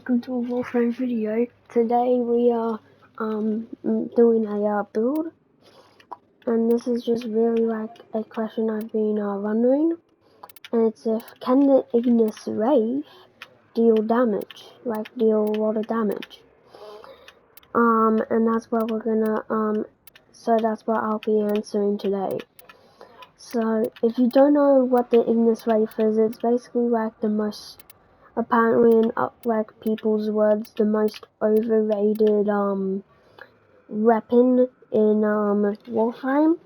welcome to a Warframe video. Today we are doing a build, and this is just really like a question I've been wondering, and it's can the Ignis Wraith deal damage, deal a lot of damage? And that's what we're gonna so that's what I'll be answering today. So if you don't know what the Ignis Wraith is, it's basically like the most, apparently in people's words, the most overrated weapon in Warframe.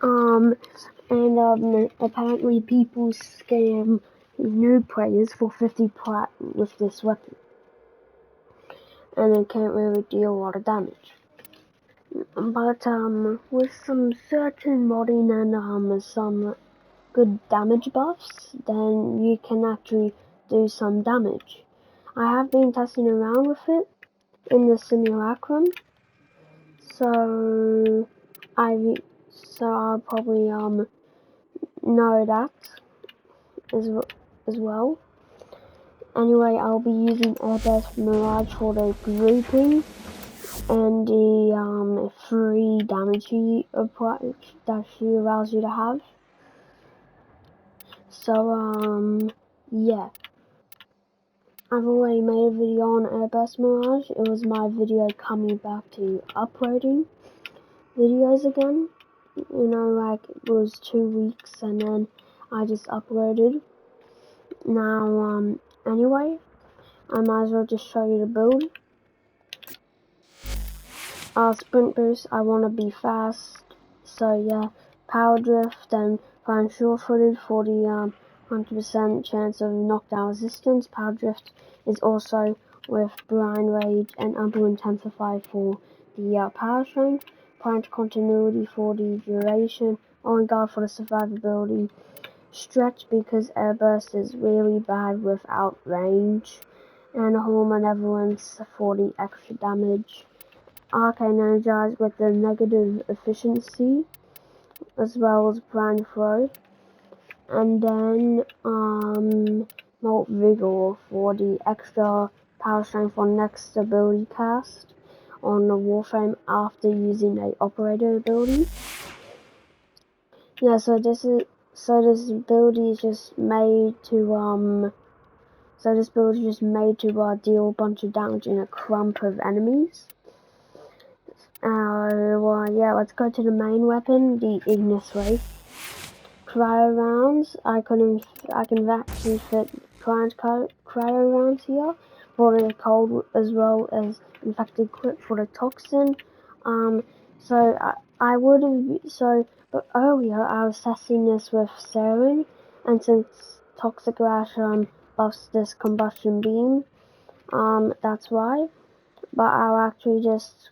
And apparently people scam new players for 50 plat with this weapon, and it can't really deal a lot of damage. But with some certain modding and some good damage buffs, then you can actually do some damage. I have been testing around with it in the simulacrum, so I'll probably know that as well. Anyway, I'll be using Airburst Mirage for the grouping and the free damage that she allows you to have. So yeah. I've already made a video on Airburst Mirage. It was my video coming back to uploading videos again. You know, it was 2 weeks and then I just uploaded. Now, anyway, I might as well just show you the build. Sprint boost, I want to be fast. So yeah, power drift and flying sure-footed for the 100% chance of knockdown resistance. Power drift is also with blind rage and under intensify for the power strength. Point continuity for the duration. On guard for the survivability. Stretch because airburst is really bad without range. And whole malevolence for the extra damage. Arcane energize with the negative efficiency, as well as blind throw. And then Molt Vigor for the extra power strength on next ability cast on the Warframe after using a operator ability. Yeah, so this ability is just made to deal a bunch of damage in a clump of enemies. Well, yeah, let's go to the main weapon, the Ignis Wraith. Cryo rounds, I can actually fit cryo rounds here for the cold, as well as infected clip for the toxin. But earlier I was testing this with Sarin, and since Toxic Rash buffs this combustion beam, that's why. But I'll actually just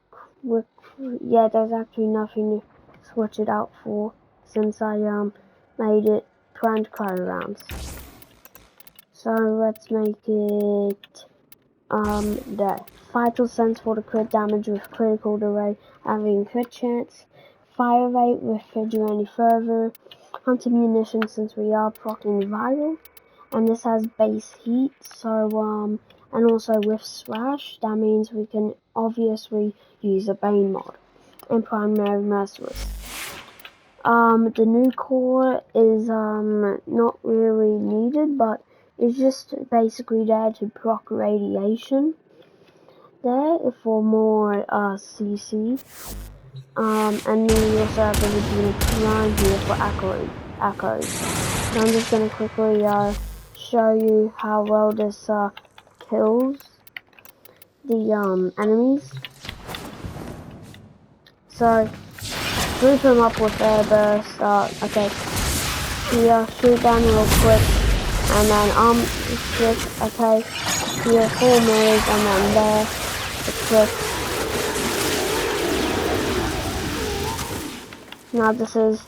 there's actually nothing to switch it out for, since I made it planned cryo rounds. So let's make it there. Vital sense for the crit damage with critical delay, having crit chance. Fire rate with fidget any further. Hunter munitions, since we are proccing viral, and this has base heat. So and also with slash, that means we can obviously use a Bane mod and primary merciless. The new core is not really needed, but it's just basically there to proc radiation there for more CC. And then we also have the Regina line here for echoes. So I'm just gonna quickly show you how well this kills the enemies. So group them up with airburst. Okay, here, shoot down real quick, and then switch. Okay, here 4 moves, and then there the click. Now this is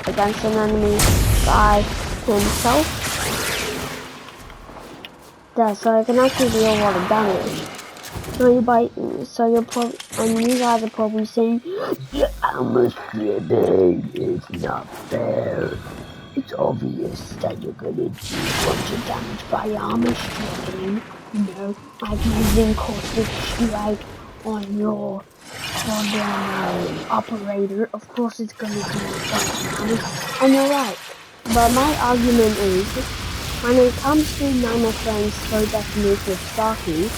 against an enemy by himself. There, so I can actually deal a lot of damage. And you guys are probably saying, "How much shipping? It's not fair." It's obvious that you're gonna do a bunch of damage by armor stripping. You know, like using caustic strike on your operator. Of course it's gonna do a bunch of damage. And you're right. But my argument is, when it comes to Nightmare Friend's slow death move with Saki,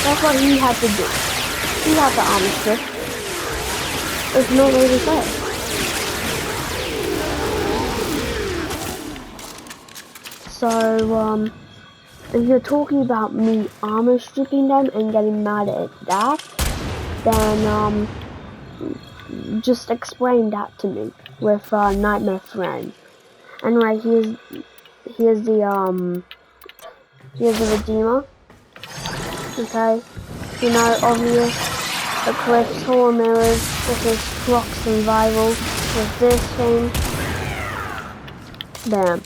that's what he had to do. He had to armor strip. There's no way to say. So, if you're talking about me armor stripping them and getting mad at that, then, just explain that to me with, Nightmare Friend. Anyway, here's the Redeemer. Okay, you know, obvious, Eclipse, Horror Mirrors, this is Clock Survival, with this thing, bam.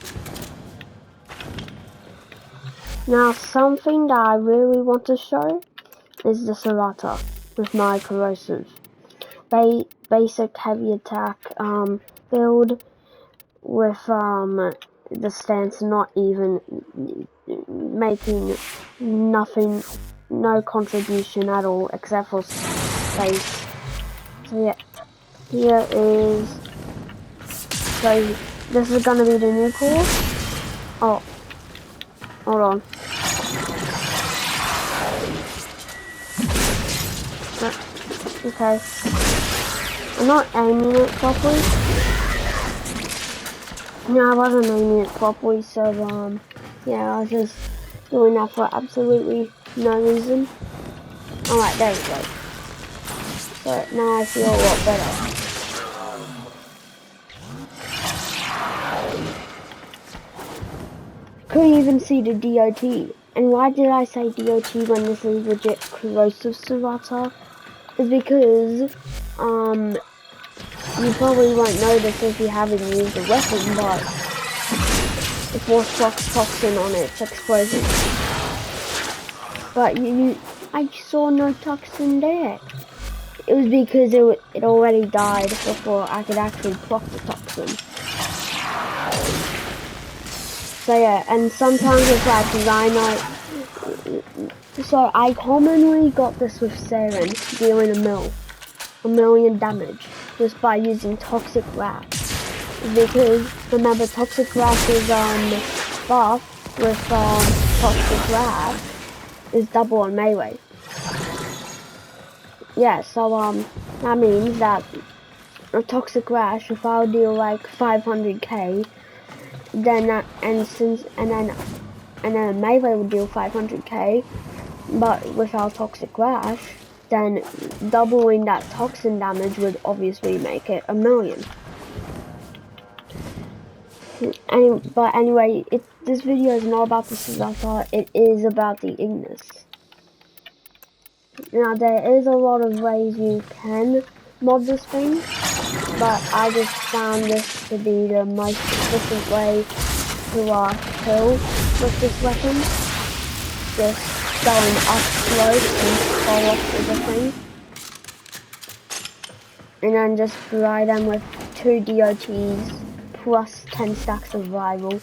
Now, something that I really want to show is the Serata with my corrosive. Basic heavy attack, build with, the stance not even making nothing, no contribution at all except for space. So yeah, here is, so this is gonna be the new course. Oh, hold on. Okay, I'm not aiming it properly. No, I wasn't aiming it properly, so yeah, I was just doing that for absolutely no reason. Alright, there we go. So now I feel a lot better. Couldn't even see the DOT. And why did I say DOT when this is legit corrosive Serata? Is because, you probably won't notice if you haven't used the weapon, but it force toxin on its explosion. But I saw no toxin there. It was because it already died before I could actually proc the toxin. So yeah, and sometimes it's like Rhino. So I commonly got this with Saren, dealing a million damage, just by using Toxic Wrath. Because remember, Toxic Wrath is buff with Toxic Wrath is double on melee. Yeah, so that means that a Toxic Wrath, if I'll deal like 500k, then and then melee would deal 500k, but without Toxic Rash, then doubling that toxin damage would obviously make it 1,000,000. But anyway, this video is not about the Serata, it is about the Ignis. Now there is a lot of ways you can mod this thing, but I just found this to be the most efficient way to kill with this weapon. Just going up close and fall off with the thing. And then just fry them with 2 DOTs plus 10 stacks of rival,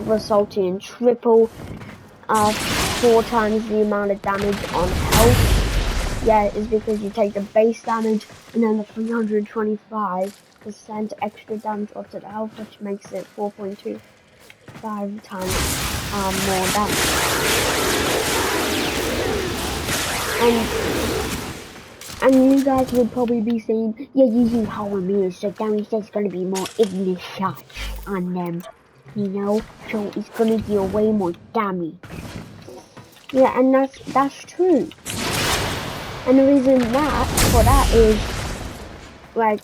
resulting in triple 4 times the amount of damage on health. Yeah, it's because you take the base damage and then the 325% extra damage onto the health, which makes it 4.25 times more damage. And you guys would probably be saying, yeah, using Horror Mirrors, so that means there's gonna be more Ignis shots on them, you know? So it's gonna deal way more damage. Yeah, and that's true. And the reason for that is, like,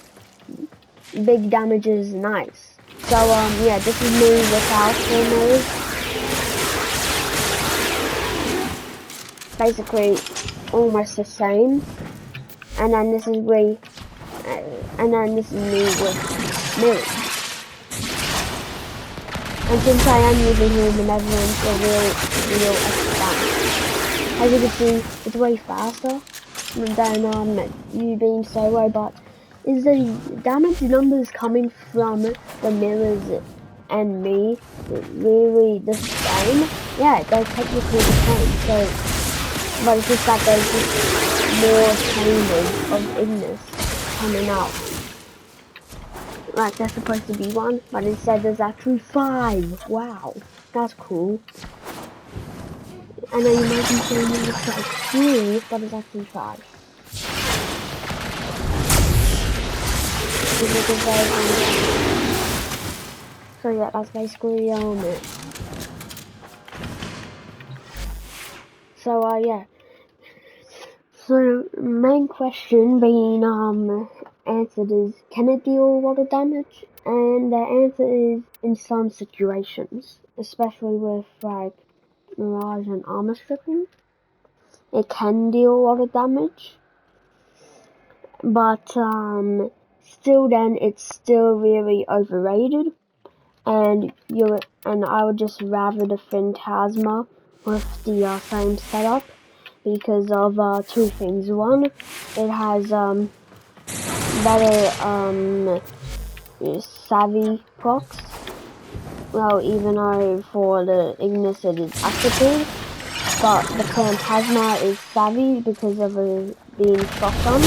big damage is nice. So, yeah, this is me without Horror Mirrors. Basically, almost the same. And then this is me with mirrors. And since I am using here in the Netherlands, the real extra damage. As you can see, it's way faster than you being solo, but Is the damage numbers coming from the mirrors and me really the same? Yeah, they're technically the same. So, but it's just that there's just more chambers of Ignis coming out. Like there's supposed to be one, but instead there's actually 5. Wow, that's cool. I know you might be saying it looks like 3, but it's actually 5. So yeah, that's basically it. So yeah. So main question being answered is, can it deal a lot of damage? And the answer is in some situations, especially with like Mirage and armor stripping, it can deal a lot of damage. But still then it's still really overrated, and I would just rather the Phantasma with the same setup because of 2 things. One, it has better savvy procs. Well, even though for the Ignis it is active, but the Phantasma is savvy because of it being shotgun.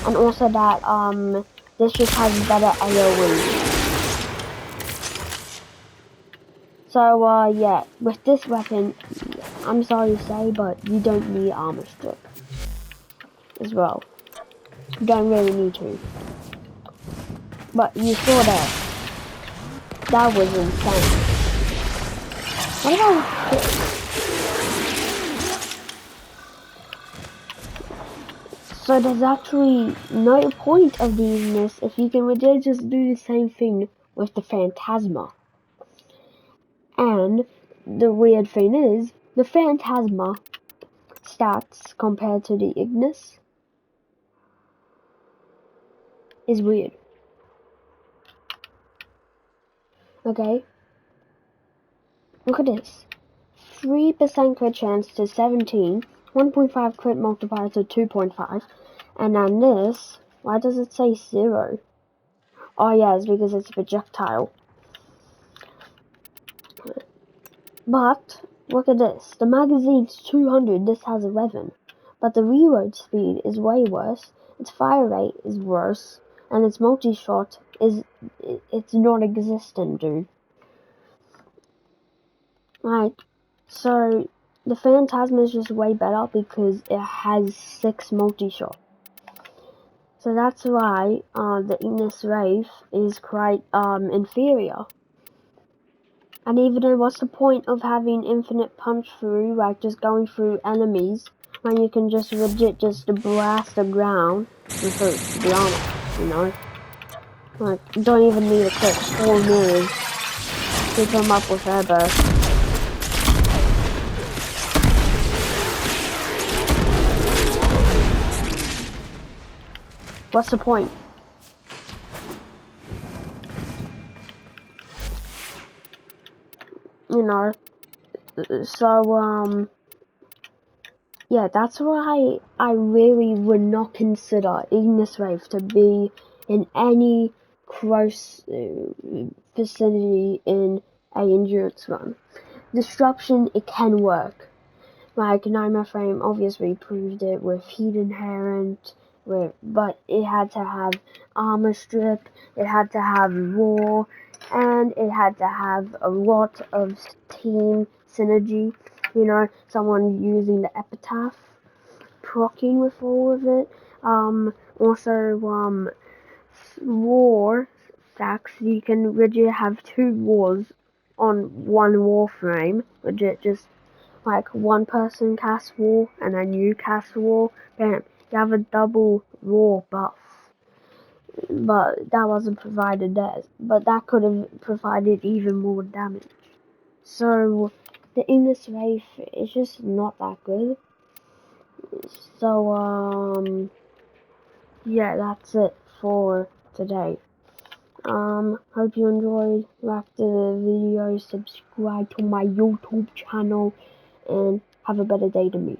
And also that this just has better AoE. So yeah, with this weapon, I'm sorry to say, but you don't need armor strip as well. You don't really need to. But you saw that. That was insane. What about So there's actually no point of doing this if you can legit just do the same thing with the Phantasma. And the weird thing is, the Phantasma stats compared to the Ignis is weird. Okay? Look at this. 3% crit chance to 17, 1.5 crit multiplier to 2.5, and then this, why does it say 0? Oh yeah, it's because it's a projectile. But, look at this, the magazine's 200, this has 11. But the reload speed is way worse, its fire rate is worse, and its multi-shot it's non-existent, dude. Like, so, the Phantasma is just way better because it has 6 multi-shot. So that's why, the Ignis Wraith is quite, inferior. And even though what's the point of having infinite punch through, like just going through enemies, when you can just legit just blast the ground with the armor, you know? Like, you don't even need a quick 4 mirrors to come up with airburst. What's the point? You know? So, yeah, that's why I really would not consider Ignis Wraith to be in any close vicinity in a endurance run. Disruption, it can work. Like, Nightmare Frame obviously proved it with Heat Inherent, but it had to have Armor Strip, it had to have Roar, and it had to have a lot of team synergy. You know, someone using the Epitaph, proccing with all of it. Also, War stacks, you can legit have 2 wars on one warframe, legit just like one person cast war and then you cast war, bam, you have a double war buff. But that wasn't provided there. But that could have provided even more damage. So the Ignis Wraith is just not that good. So yeah, that's it for today. Hope you enjoyed. Like the video, subscribe to my YouTube channel, and have a better day than me.